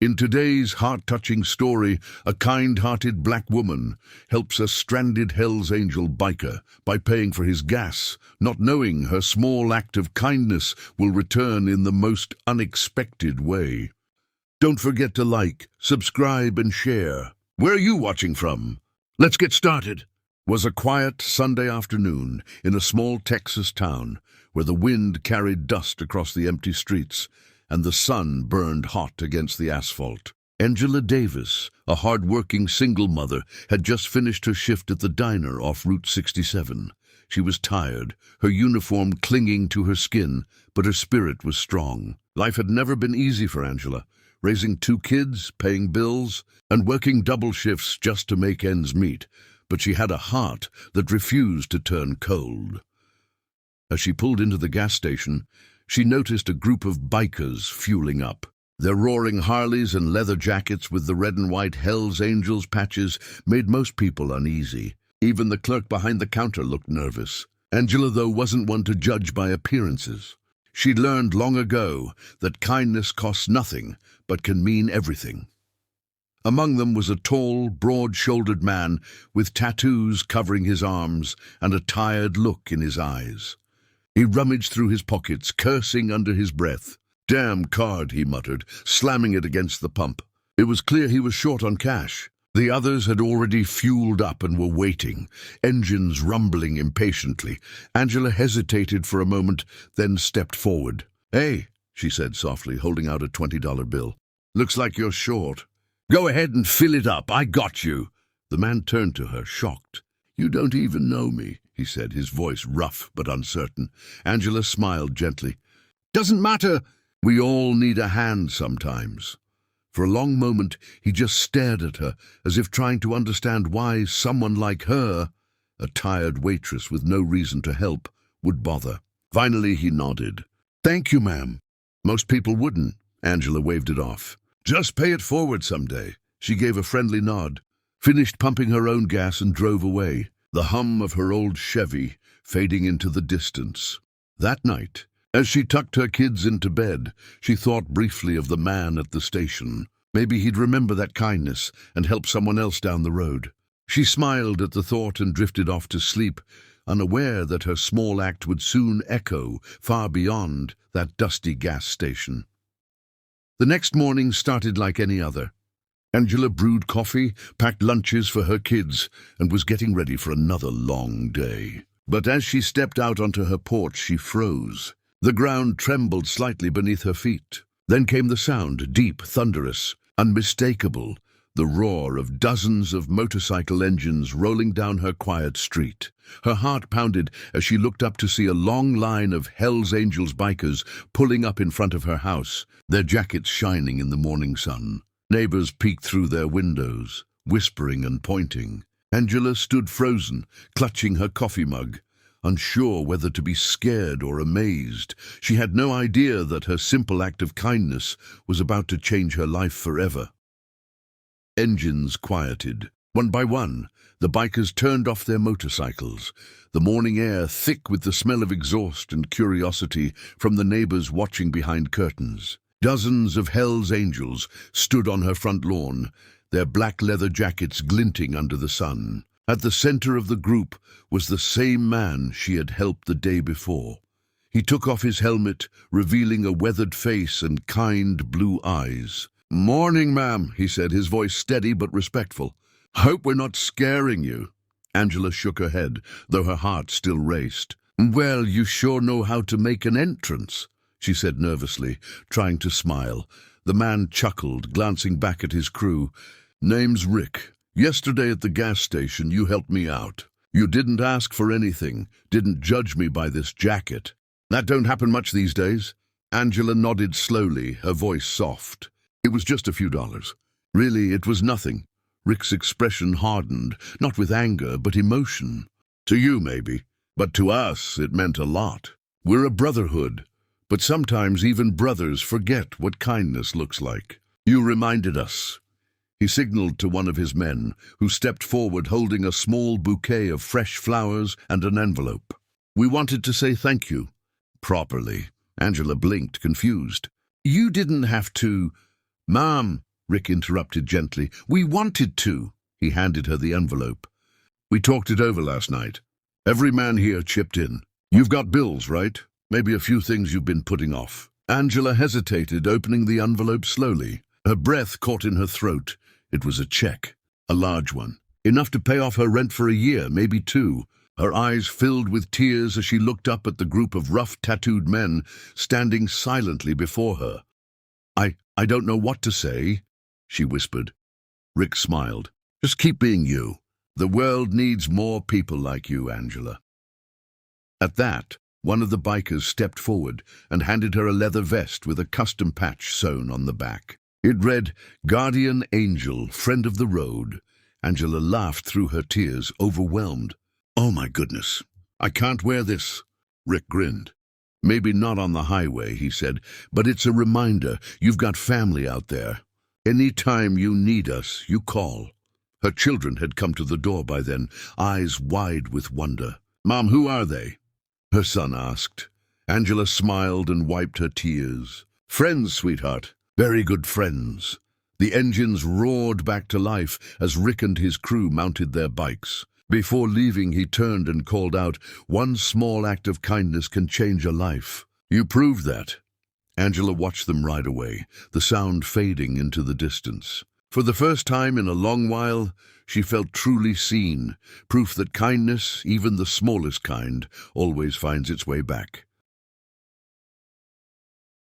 In today's heart-touching story, a kind-hearted black woman helps a stranded Hell's Angel biker by paying for his gas, not knowing her small act of kindness will return in the most unexpected way. Don't forget to like, subscribe, and share. Where are you watching from? Let's get started. Was a quiet Sunday afternoon in a small Texas town where the wind carried dust across the empty streets and the sun burned hot against the asphalt. Angela Davis, a hard-working single mother, had just finished her shift at the diner off Route 67. She was tired, her uniform clinging to her skin, but her spirit was strong. Life had never been easy for Angela, raising 2 kids, paying bills, and working double shifts just to make ends meet. But she had a heart that refused to turn cold. As she pulled into the gas station, she noticed a group of bikers fueling up. Their roaring Harleys and leather jackets with the red and white Hell's Angels patches made most people uneasy. Even the clerk behind the counter looked nervous. Angela, though, wasn't one to judge by appearances. She'd learned long ago that kindness costs nothing, but can mean everything. Among them was a tall, broad-shouldered man with tattoos covering his arms and a tired look in his eyes. He rummaged through his pockets, cursing under his breath. "Damn card," he muttered, slamming it against the pump. It was clear he was short on cash. The others had already fueled up and were waiting, engines rumbling impatiently. Angela hesitated for a moment, then stepped forward. "Hey," she said softly, holding out a $20 bill. "Looks like you're short. Go ahead and fill it up. I got you." The man turned to her, shocked. "You don't even know me," he said, his voice rough but uncertain. Angela smiled gently. "Doesn't matter. We all need a hand sometimes." For a long moment, he just stared at her, as if trying to understand why someone like her, a tired waitress with no reason to help, would bother. Finally, he nodded. "Thank you, ma'am." Most people wouldn't. Angela waved it off. "Just pay it forward someday." She gave a friendly nod, finished pumping her own gas and drove away, the hum of her old Chevy fading into the distance. That night, as she tucked her kids into bed, she thought briefly of the man at the station. Maybe he'd remember that kindness and help someone else down the road. She smiled at the thought and drifted off to sleep, unaware that her small act would soon echo far beyond that dusty gas station. The next morning started like any other. Angela brewed coffee, packed lunches for her kids, and was getting ready for another long day. But as she stepped out onto her porch, she froze. The ground trembled slightly beneath her feet. Then came the sound, deep, thunderous, unmistakable, the roar of dozens of motorcycle engines rolling down her quiet street. Her heart pounded as she looked up to see a long line of Hell's Angels bikers pulling up in front of her house, their jackets shining in the morning sun. Neighbors peeked through their windows, whispering and pointing. Angela stood frozen, clutching her coffee mug, unsure whether to be scared or amazed. She had no idea that her simple act of kindness was about to change her life forever. Engines quieted. One by one, the bikers turned off their motorcycles, the morning air thick with the smell of exhaust and curiosity from the neighbors watching behind curtains. Dozens of Hell's Angels stood on her front lawn, their black leather jackets glinting under the sun. At the center of the group was the same man she had helped the day before. He took off his helmet, revealing a weathered face and kind blue eyes. "Morning, ma'am," he said, his voice steady but respectful. "Hope we're not scaring you." Angela shook her head, though her heart still raced. "Well, you sure know how to make an entrance," she said nervously, trying to smile. The man chuckled, glancing back at his crew. "Name's Rick. Yesterday at the gas station, you helped me out. You didn't ask for anything, didn't judge me by this jacket. That don't happen much these days." Angela nodded slowly, her voice soft. "It was just a few dollars. Really, it was nothing." Rick's expression hardened, not with anger, but emotion. "To you, maybe, but to us, it meant a lot. We're a brotherhood. But sometimes even brothers forget what kindness looks like. You reminded us." He signaled to one of his men, who stepped forward holding a small bouquet of fresh flowers and an envelope. "We wanted to say thank you." "Properly." Angela blinked, confused. "You didn't have to." "Ma'am," Rick interrupted gently. We wanted to. He handed her the envelope. We talked it over last night. Every man here chipped in. You've got bills, right? Maybe a few things you've been putting off. Angela hesitated, opening the envelope slowly. Her breath caught in her throat. It was a check, a large one, enough to pay off her rent for a year, maybe two. Her eyes filled with tears as she looked up at the group of rough, tattooed men standing silently before her. I don't know what to say, she whispered. Rick smiled. Just keep being you. The world needs more people like you, Angela. At that, one of the bikers stepped forward and handed her a leather vest with a custom patch sewn on the back. It read, Guardian Angel, Friend of the Road. Angela laughed through her tears, overwhelmed. Oh my goodness, I can't wear this. Rick grinned. Maybe not on the highway, he said, but it's a reminder you've got family out there. Any time you need us, you call. Her children had come to the door by then, eyes wide with wonder. Mom, who are they? Her son asked. Angela smiled and wiped her tears. Friends, sweetheart. Very good friends. The engines roared back to life as Rick and his crew mounted their bikes. Before leaving, he turned and called out, one small act of kindness can change a life. You proved that. Angela watched them ride away, the sound fading into the distance. For the first time in a long while, she felt truly seen, proof that kindness, even the smallest kind, always finds its way back.